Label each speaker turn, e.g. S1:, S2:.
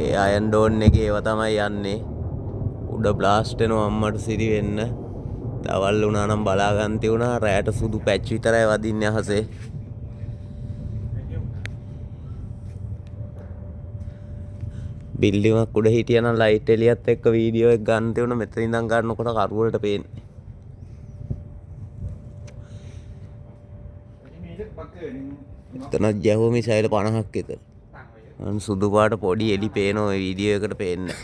S1: ඒ අයන් ඩෝන් එකේ ඒව තමයි යන්නේ. උඩ බ්ලාස්ට් වෙනවා අම්මට සිරි වෙන්න. දවල් වුණා නම් බලා ගන්න තියුණා. රැයට සුදු පැච් විතරයි වදින්නේ අහසේ. බිල්ඩිමක් උඩ හිටියනම් ලයිට් එලියත් එක්ක වීඩියෝ එක ගන්න තියුණා. මෙතන ඉඳන් ගන්නකොට කරුවලට පේන්නේ. එතන ජැහුව මිසයිල් 50ක් විතර. සුදු පාට පොඩි එලි පේනවා වීඩියෝ එකට පේන්නේ.